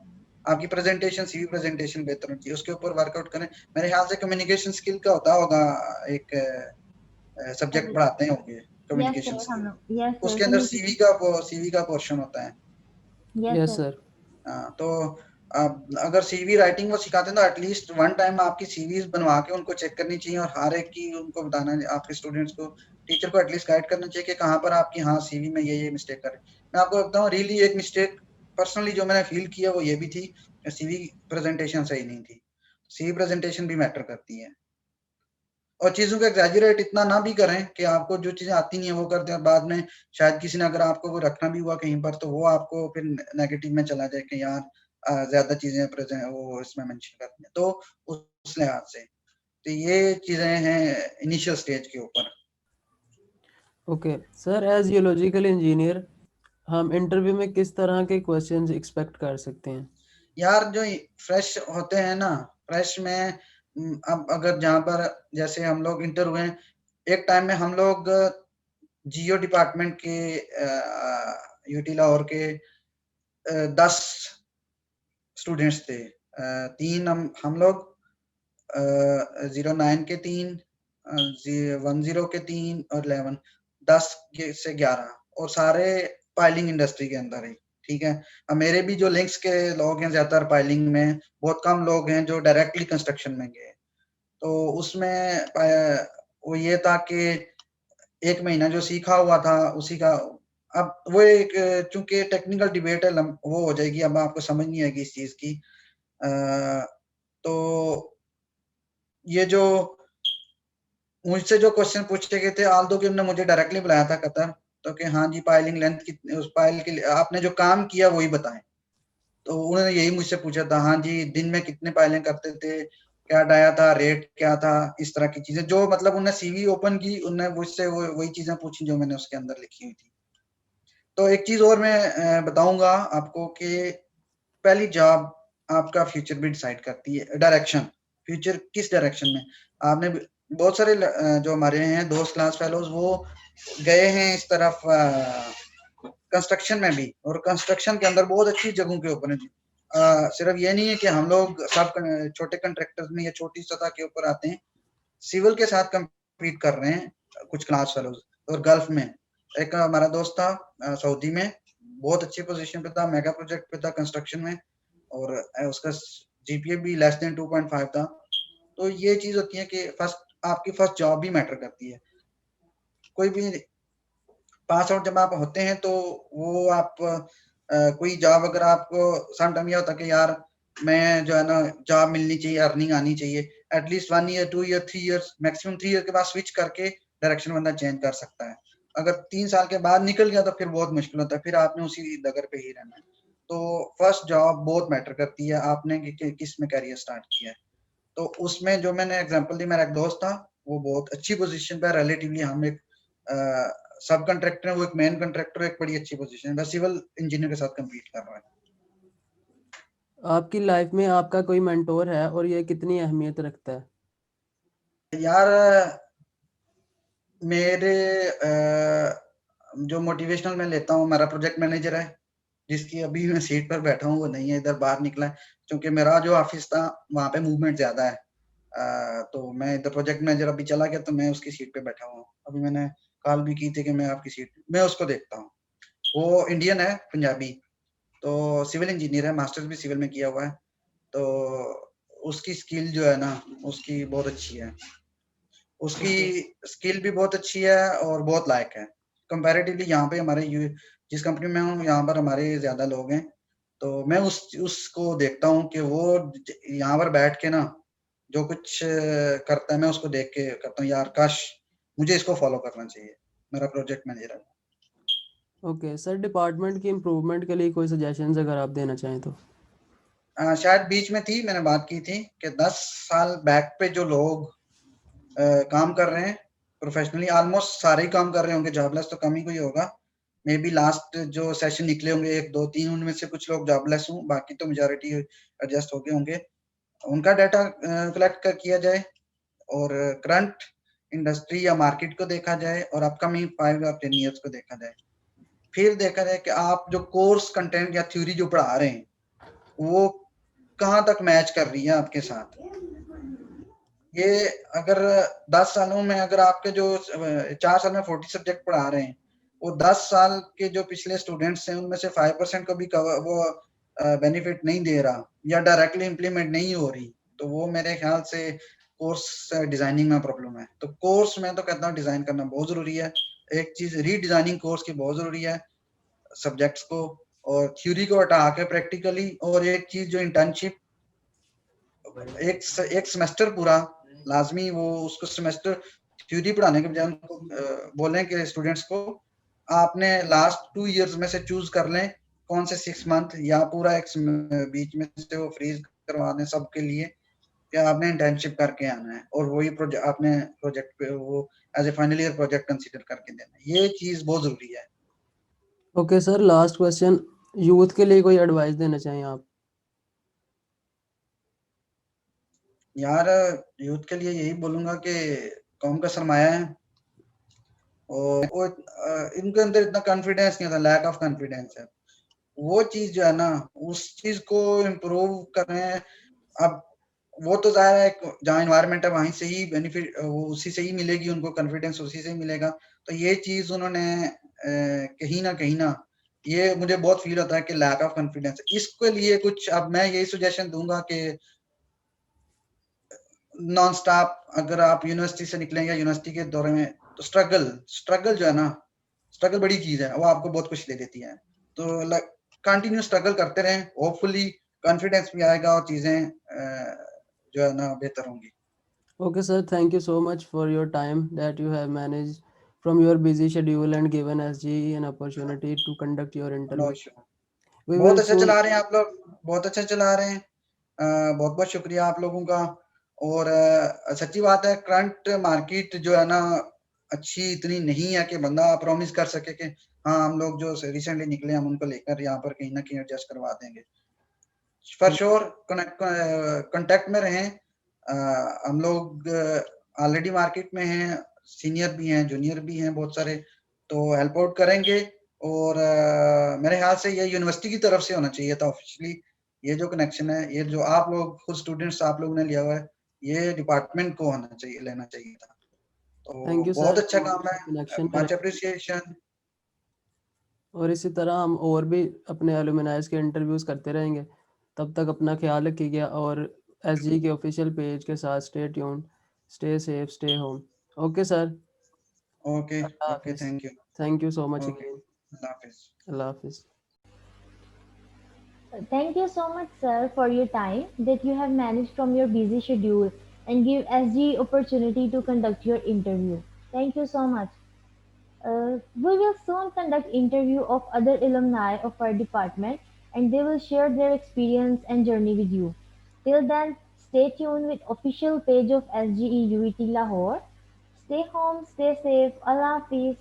आपकी प्रेजेंटेशन, सीवी प्रेजेंटेशन बेहतर होनी चाहिए, उसके ऊपर वर्कआउट करें। मेरे ख्याल से कम्युनिकेशन स्किल का होता होगा एक सब्जेक्ट पढ़ाते होंगे, यस कम्युनिकेशन सर, हम स्किल, लोग, यस सर, उसके अंदर कम्युनिकेशन। सीवी का पोर्शन होता है। Yes Yes, sir. sir. तो अगर सीवी राइटिंग वो सिखाते हैं तो एटलीस्ट वन टाइम आपकी सीवीज बनवा के उनको चेक करनी चाहिए और हर एक की उनको बताना है, आपके स्टूडेंट्स को, टीचर को एटलीस्ट गाइड करना चाहिए कि कहाँ पर आपकी हाँ सीवी में ये मिस्टेक करें। मैं आपको बताऊँ रियली एक मिस्टेक पर्सनली जो मैंने फील किया वो ये भी थी, सीवी प्रेजेंटेशन सही नहीं थी। सीवी प्रेजेंटेशन भी मैटर करती है, और चीजों को एग्जैजरेट इतना ना भी करें कि आपको जो चीजें आती नहीं है वो करते हैं, बाद में शायद किसी ने अगर आपको वो रखना भी हुआ कहीं पर तो वो आपको फिर नेगेटिव में चला जाए कि यार ज्यादा चीजें प्रेजेंट वो इसमें मेंशन करती हैं, तो उस लिहाज से तो ये चीजें हैं इनिशियल स्टेज के ऊपर। Okay sir, as geological engineer हम इंटरव्यू में किस तरह के क्वेश्चंस एक्सपेक्ट कर सकते हैं? यार जो फ्रेश होते हैं ना, फ्रेश में अब अगर जहाँ पर जैसे हम लोग इंटर हुए हैं, एक टाइम में हम लोग जियो डिपार्टमेंट के यूटी लाहौर के 10 स्टूडेंट्स थे, तीन हम लोग 09 के 3, 10 के 3 और 11, 10 से 11, और सारे पाइलिंग इंडस्ट्री के अंदर ही। ठीक है, अब मेरे भी जो लिंक्स के लोग हैं ज्यादातर पाइलिंग में, बहुत कम लोग हैं जो डायरेक्टली कंस्ट्रक्शन में गए। तो उसमें वो ये था कि एक महीना जो सीखा हुआ था उसी का, अब वो एक चूंकि टेक्निकल डिबेट है वो हो जाएगी, अब आपको समझ नहीं आएगी इस चीज की। तो ये जो मुझसे जो क्वेश्चन पूछे गए थे, आल्दो कि उन्होंने मुझे डायरेक्टली बुलाया था कतर, तो कि हाँ जी पाइलिंग लेंथ कितनी, उस पाइल के लिए आपने जो काम किया वही बताएं। तो उन्होंने यही मुझसे पूछा था, हाँ जी दिन में कितने पाइलिंग करते थे, क्या डाया था, रेट क्या था, इस तरह की चीजें जो मतलब उन्होंने सीवी ओपन की, उन्होंने मुझसे वही चीजें पूछी जो मैंने उसके अंदर लिखी हुई थी। तो एक चीज और मैं बताऊंगा आपको कि पहली जॉब आपका फ्यूचर भी डिसाइड करती है, डायरेक्शन, फ्यूचर किस डायरेक्शन में। आपने बहुत सारे जो हमारे हैं दोस्त क्लास फेलोज वो गए हैं इस तरफ कंस्ट्रक्शन में भी, और कंस्ट्रक्शन के अंदर बहुत अच्छी जगहों के ऊपर है। सिर्फ ये नहीं है कि हम लोग सब छोटे कंट्रैक्टर्स में या छोटी सतह के ऊपर आते हैं, सिविल के साथ कम्पीट कर रहे हैं कुछ क्लास फेलोज। और गल्फ में एक हमारा दोस्त था सऊदी में, बहुत अच्छी पोजीशन पे था, मेगा प्रोजेक्ट पे था कंस्ट्रक्शन में, और उसका जीपीए भी लेस देन 2.5 था। तो ये चीज होती है कि आपकी फर्स्ट जॉब भी मैटर करती है। कोई भी पास आउट जब आप होते हैं तो वो आप कोई जॉब अगर आपको सम टाइम ये होता कि यार मैं जो है ना जॉब मिलनी चाहिए, अर्निंग आनी चाहिए, at least 1 year 2 year 3 years maximum 3 year के बाद स्विच करके डायरेक्शन बंदा चेंज कर सकता है। अगर 3 साल के बाद निकल गया तो फिर बहुत मुश्किल होता है, फिर आपने उसी डगर पे ही रहना है। तो फर्स्ट जॉब बहुत मैटर करती है, आपने किस में कैरियर स्टार्ट किया है। तो उसमें जो मैंने एग्जांपल दी, मेरा एक दोस्त था वो बहुत अच्छी पोजीशन पे रिलेटिवली, हम एक सब कंट्रैक्टर है, वो एक मेन कंट्रैक्टर, एक बड़ी अच्छी पोजीशन है, सिविल इंजीनियर के साथ कम्पीट कर रहा है। आपकी लाइफ में आपका कोई मेंटोर है और ये कितनी अहमियत रखता है? यार मेरे जो मोटिवेशनल मैं लेता हूँ, मेरा प्रोजेक्ट मैनेजर है जिसकी अभी मैं सीट पर बैठा हूँ, वो नहीं है, इधर बाहर निकला है, क्योंकि मेरा जो ऑफिस था वहाँ पे मूवमेंट ज्यादा है। तो मैं इधर प्रोजेक्ट मैनेजर अभी चला गया तो मैं उसकी सीट पे बैठा हुआ हूँ। अभी मैंने कॉल भी की थी कि मैं आपकी सीट, मैं उसको देखता हूँ। वो इंडियन है, पंजाबी, तो सिविल इंजीनियर है, मास्टर्स भी सिविल में किया हुआ है। तो उसकी स्किल जो है ना उसकी बहुत अच्छी है, उसकी स्किल भी बहुत अच्छी है और बहुत लायक है कंपैरेटिवली। यहाँ पे हमारे जिस कंपनी में हूँ यहाँ पर हमारे ज्यादा लोग हैं, तो मैं उसको देखता हूँ कि वो यहाँ पर बैठ के ना जो कुछ करता है, मैं उसको देख के करता हूँ, यार काश मुझे इसको फॉलो करना चाहिए, मेरा प्रोजेक्ट मैनेजर है। ओके सर, डिपार्टमेंट की इम्प्रूवमेंट के लिए कोई सजेशंस अगर आप देना चाहें तो? शायद बीच में थी, मैंने बात की थी कि 10 साल बैक पे जो लोग काम कर रहे हैं प्रोफेशनली, ऑलमोस्ट सारे ही काम कर रहे होंगे, जॉबलेस तो कम ही कोई होगा। मे बी लास्ट जो सेशन निकले होंगे 1 2 3, उनमें से कुछ लोग जॉबलेस हों, बाकी तो मेजॉरिटी एडजस्ट हो गए होंगे। उनका डाटा कलेक्ट कर किया जाए और करंट इंडस्ट्री या मार्केट को देखा जाए और अपकमिंग 5 या 10 ईयर्स को देखा जाए। फिर देखा जाए कि आप जो कोर्स कंटेंट या थ्योरी जो पढ़ा रहे हैं वो कहाँ तक मैच कर रही है आपके साथ। ये अगर 10 सालों में अगर आपके जो 4 साल में 40 सब्जेक्ट पढ़ा रहे हैं, वो 10 साल के जो पिछले स्टूडेंट्स हैं उनमें से 5% को भी कवर वो बेनिफिट नहीं दे रहा या डायरेक्टली इम्प्लीमेंट नहीं हो रही, तो वो मेरे ख्याल से कोर्स डिजाइनिंग में प्रॉब्लम है। तो कोर्स मैं तो कहता हूँ डिजाइन करना बहुत जरूरी है। एक चीज रीडिजाइनिंग कोर्स की बहुत जरूरी है, सब्जेक्ट्स को और थ्योरी को हटा के प्रैक्टिकली। और एक चीज जो इंटर्नशिप, एक सेमेस्टर पूरा लाजमी वो उसको सेमेस्टर थ्योरी पढ़ाने के बजाय उनको बोलें कि स्टूडेंट्स को आपने लास्ट 2 इयर्स में से चूज कर लें कौन से 6 मंथ या पूरा एक बीच में से वो फ्रीज करवा दें सबके लिए, या आपने इंटर्नशिप करके आना है और वही प्रोजेक्ट आपने प्रोजेक्ट पे वो as a final year project consider करके देना है। ये चीज बहुत जरूरी है। Okay sir, last question, youth के लिए कोई एडवाइस देना चाहें आप? यार यूथ के लिए यही बोलूंगा कि कौम का सरमाया है, और वो इनके अंदर इतना कॉन्फिडेंस नहीं होता, लैक ऑफ कॉन्फिडेंस है। वो चीज जो है ना, उस चीज को इम्प्रूव करें। अब वो तो जाहिर है जहाँ इन्वायरमेंट है वहीं से ही बेनिफिट वो उसी से ही मिलेगी, उनको कॉन्फिडेंस उसी से ही मिलेगा। तो ये चीज उन्होंने कहीं ना ये मुझे बहुत फील होता है कि लैक ऑफ कॉन्फिडेंस। इसके लिए कुछ अब मैं यही सजेशन दूंगा कि नॉन स्टॉप अगर आप यूनिवर्सिटी से निकलेंगे यूनिवर्सिटी के दौरे में, तो स्ट्रगल जो है ना, स्ट्रगल बड़ी चीज है, वो आपको बहुत कुछ दे देती है। तो कंटिन्यू स्ट्रगल करते रहें, होपफुली कॉन्फिडेंस भी आएगा और चीजें जो है ना बेहतर होंगी। Okay, sir. Thank you so much for your time that you have managed from your busy schedule and given SGE an opportunity to conduct your no interview. Issue. We बहुत will अच्छा soon. चला रहे हैं आप लोग, बहुत अच्छा चला रहे हैं। बहुत बहुत शुक्रिया आप लोगों का। और सच्ची बात है, करंट मार्केट जो है ना अच्छी इतनी नहीं है कि बंदा प्रॉमिस कर सके कि हाँ हम लोग जो रिसेंटली निकले हम उनको लेकर यहाँ पर कहीं ना कहीं एडजस्ट करवा देंगे। फॉर श्योर कांटेक्ट में रहें। हम लोग ऑलरेडी मार्केट में हैं, सीनियर भी हैं जूनियर भी हैं बहुत सारे, तो हेल्प आउट करेंगे। और मेरे ख्याल से ये यूनिवर्सिटी की तरफ से होना चाहिए था ऑफिशियली। ये जो कनेक्शन है, ये जो आप लोग खुद स्टूडेंट्स आप लोगों ने लिया हुआ है, ये डिपार्टमेंट को होना चाहिए, लेना चाहिए था। Thank तो you, बहुत sir. अच्छा हम काम आपसे है, connection में मच रहे अप्रिसिएशन। और इसी तरह हम और भी अपने एलुमनाइज के इंटरव्यूज करते रहेंगे। तब तक अपना ख्याल रखिएगा और SGE के ऑफिशियल पेज के साथ stay tune, stay safe, stay home. Okay sir, okay. Allah okay, Hafiz. Thank you. Thank you so much okay, again. Allah Hafiz. Allah Hafiz. Thank you so much, sir, for your time that you have managed from your busy schedule and give SG opportunity to conduct your interview. Thank you so much. We will soon conduct interview of other alumni of our department and they will share their experience and journey with you. Till then, stay tuned with official page of SGE UET Lahore. Stay home, stay safe. Allah Hafiz.